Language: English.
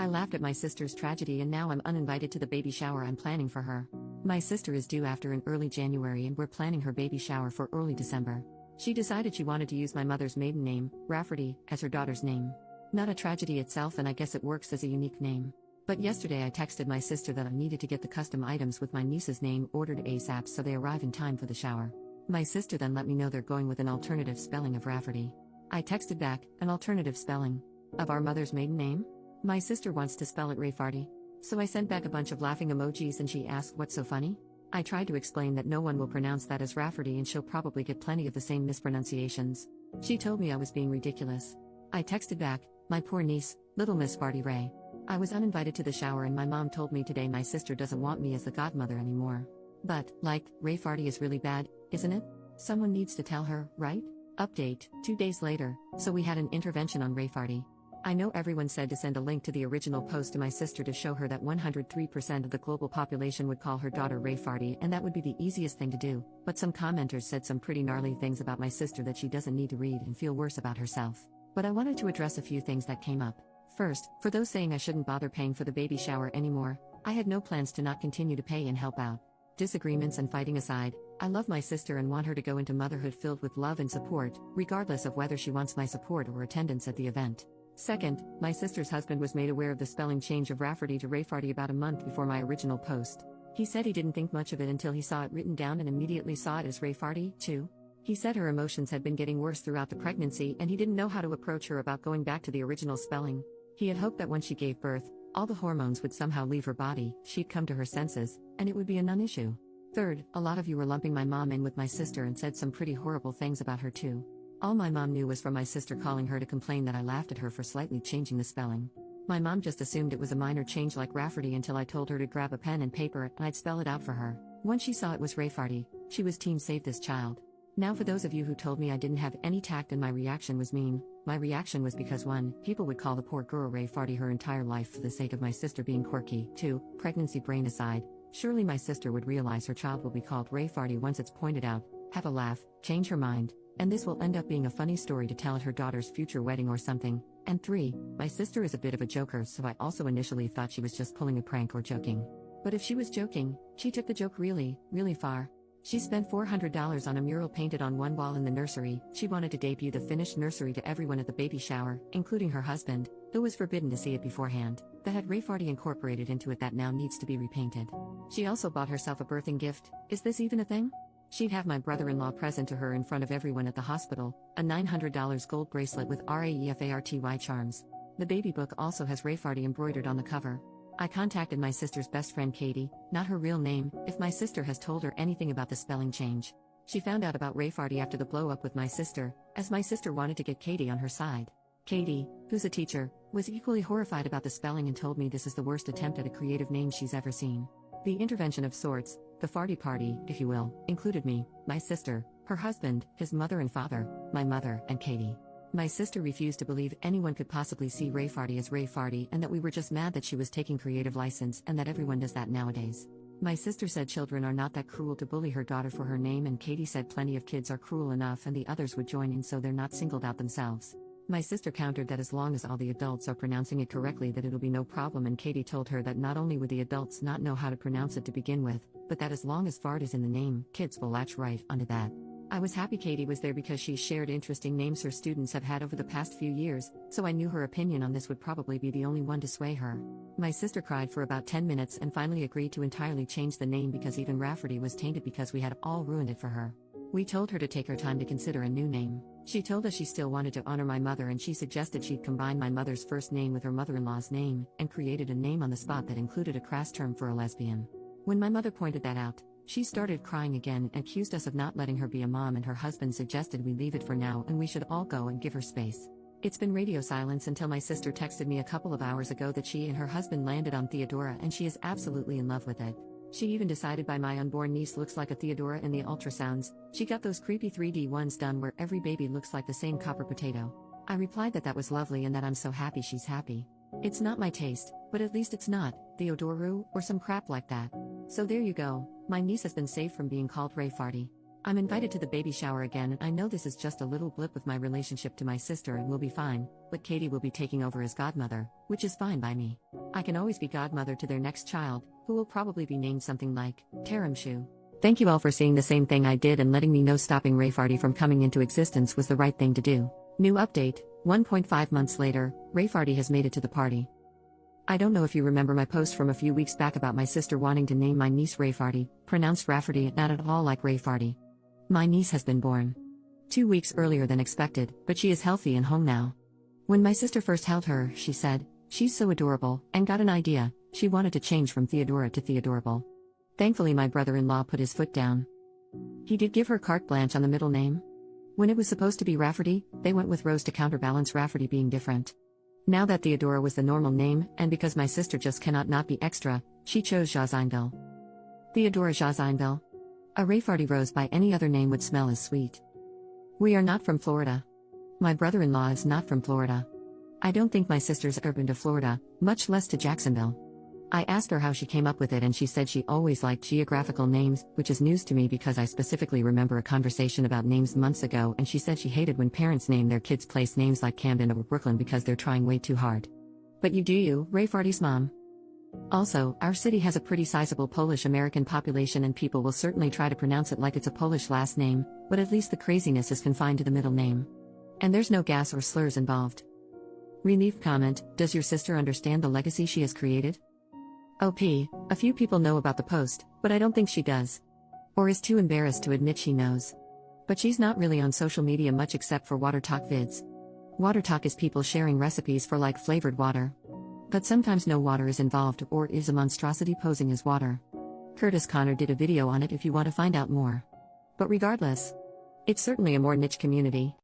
I laughed at my sister's tragedy and now I'm uninvited to the baby shower I'm planning for her. My sister is due after in early January and we're planning her baby shower for early December. She decided she wanted to use my mother's maiden name, Rafferty, as her daughter's name. Not a tragedy itself, and I guess it works as a unique name. But yesterday I texted my sister that I needed to get the custom items with my niece's name ordered ASAP so they arrive in time for the shower. My sister then let me know they're going with an alternative spelling of Rafferty. I texted back, an alternative spelling of our mother's maiden name? My sister wants to spell it Rayfarty. So I sent back a bunch of laughing emojis and she asked what's so funny? I tried to explain that no one will pronounce that as Rafferty and she'll probably get plenty of the same mispronunciations. She told me I was being ridiculous. I texted back, my poor niece, little Miss Farty Ray. I was uninvited to the shower and my mom told me today my sister doesn't want me as the godmother anymore. But, Ray Farty is really bad, isn't it? Someone needs to tell her, right? Update, 2 days later, so we had an intervention on Ray Farty. I know everyone said to send a link to the original post to my sister to show her that 103% of the global population would call her daughter Ray Farty and that would be the easiest thing to do, but some commenters said some pretty gnarly things about my sister that she doesn't need to read and feel worse about herself. But I wanted to address a few things that came up. First, for those saying I shouldn't bother paying for the baby shower anymore, I had no plans to not continue to pay and help out. Disagreements and fighting aside, I love my sister and want her to go into motherhood filled with love and support, regardless of whether she wants my support or attendance at the event. Second, my sister's husband was made aware of the spelling change of Rafferty to Rayfarty about a month before my original post. He said he didn't think much of it until he saw it written down and immediately saw it as Rayfarty, too. He said her emotions had been getting worse throughout the pregnancy and he didn't know how to approach her about going back to the original spelling. He had hoped that when she gave birth, all the hormones would somehow leave her body, she'd come to her senses, and it would be a non-issue. Third, a lot of you were lumping my mom in with my sister and said some pretty horrible things about her too. All my mom knew was from my sister calling her to complain that I laughed at her for slightly changing the spelling. My mom just assumed it was a minor change like Rafferty until I told her to grab a pen and paper and I'd spell it out for her. Once she saw it was Rayfarty, she was team save this child. Now for those of you who told me I didn't have any tact and my reaction was mean, my reaction was because 1, people would call the poor girl Rayfarty her entire life for the sake of my sister being quirky. 2, pregnancy brain aside, surely my sister would realize her child will be called Rayfarty once it's pointed out, have a laugh, change her mind, and this will end up being a funny story to tell at her daughter's future wedding or something. And 3, my sister is a bit of a joker, so I also initially thought she was just pulling a prank or joking. But if she was joking, she took the joke really, really far. She spent $400 on a mural painted on one wall in the nursery. She wanted to debut the finished nursery to everyone at the baby shower, including her husband, who was forbidden to see it beforehand, that had Rayfarty incorporated into it that now needs to be repainted. She also bought herself a birthing gift. Is this even a thing? She'd have my brother-in-law present to her in front of everyone at the hospital, a $900 gold bracelet with RAEFARTY charms. The baby book also has Rayfarty embroidered on the cover. I contacted my sister's best friend Katie, not her real name, if my sister has told her anything about the spelling change. She found out about Rayfarty after the blow-up with my sister, as my sister wanted to get Katie on her side. Katie, who's a teacher, was equally horrified about the spelling and told me this is the worst attempt at a creative name she's ever seen. The intervention of sorts, the Farty party, if you will, included me, my sister, her husband, his mother and father, my mother, and Katie. My sister refused to believe anyone could possibly see Rayfarty as Rayfarty and that we were just mad that she was taking creative license and that everyone does that nowadays. My sister said children are not that cruel to bully her daughter for her name, and Katie said plenty of kids are cruel enough and the others would join in so they're not singled out themselves. My sister countered that as long as all the adults are pronouncing it correctly that it'll be no problem, and Katie told her that not only would the adults not know how to pronounce it to begin with, but that as long as Fart is in the name, kids will latch right onto that. I was happy Katie was there because she shared interesting names her students have had over the past few years, so I knew her opinion on this would probably be the only one to sway her. My sister cried for about 10 minutes and finally agreed to entirely change the name because even Rafferty was tainted because we had all ruined it for her. We told her to take her time to consider a new name. She told us she still wanted to honor my mother and she suggested she'd combine my mother's first name with her mother-in-law's name, and created a name on the spot that included a crass term for a lesbian. When my mother pointed that out, she started crying again and accused us of not letting her be a mom, and her husband suggested we leave it for now and we should all go and give her space. It's been radio silence until my sister texted me a couple of hours ago that she and her husband landed on Theodora and she is absolutely in love with it. She even decided by my unborn niece looks like a Theodora in the ultrasounds. She got those creepy 3D ones done where every baby looks like the same copper potato. I replied that was lovely and that I'm so happy she's happy. It's not my taste, but at least it's not Theodoru or some crap like that. So there you go, my niece has been saved from being called Rayfarty. I'm invited to the baby shower again, and I know this is just a little blip with my relationship to my sister and will be fine, but Katie will be taking over as godmother, which is fine by me. I can always be godmother to their next child, who will probably be named something like Taramshu. Thank you all for seeing the same thing I did and letting me know stopping Rayfarty from coming into existence was the right thing to do. New update, 1.5 months later, Rayfarty has made it to the party. I don't know if you remember my post from a few weeks back about my sister wanting to name my niece Rayfarty, pronounced Rafferty, not at all like Rayfarty. My niece has been born 2 weeks earlier than expected, but she is healthy and home now. When my sister first held her, she said, "She's so adorable," and got an idea. She wanted to change from Theodora to Theodorable. Thankfully, my brother-in-law put his foot down. He did give her carte blanche on the middle name. When it was supposed to be Rafferty, they went with Rose to counterbalance Rafferty being different. Now that Theodora was the normal name, and because my sister just cannot not be extra, she chose Jazinville. Theodora Jazinville. A Rayfarty rose by any other name would smell as sweet. We are not from Florida. My brother-in-law is not from Florida. I don't think my sister's ever been to Florida, much less to Jacksonville. I asked her how she came up with it and she said she always liked geographical names, which is news to me because I specifically remember a conversation about names months ago, and she said she hated when parents name their kids place names like Camden or Brooklyn because they're trying way too hard. But you do you, Rayfarty's mom. Also, our city has a pretty sizable Polish-American population and people will certainly try to pronounce it like it's a Polish last name, but at least the craziness is confined to the middle name. And there's no gas or slurs involved. Relief comment, does your sister understand the legacy she has created? OP, a few people know about the post, but I don't think she does. Or is too embarrassed to admit she knows. But she's not really on social media much except for Water Talk vids. Water Talk is people sharing recipes for like flavored water. But sometimes no water is involved or is a monstrosity posing as water. Curtis Connor did a video on it if you want to find out more. But regardless, it's certainly a more niche community.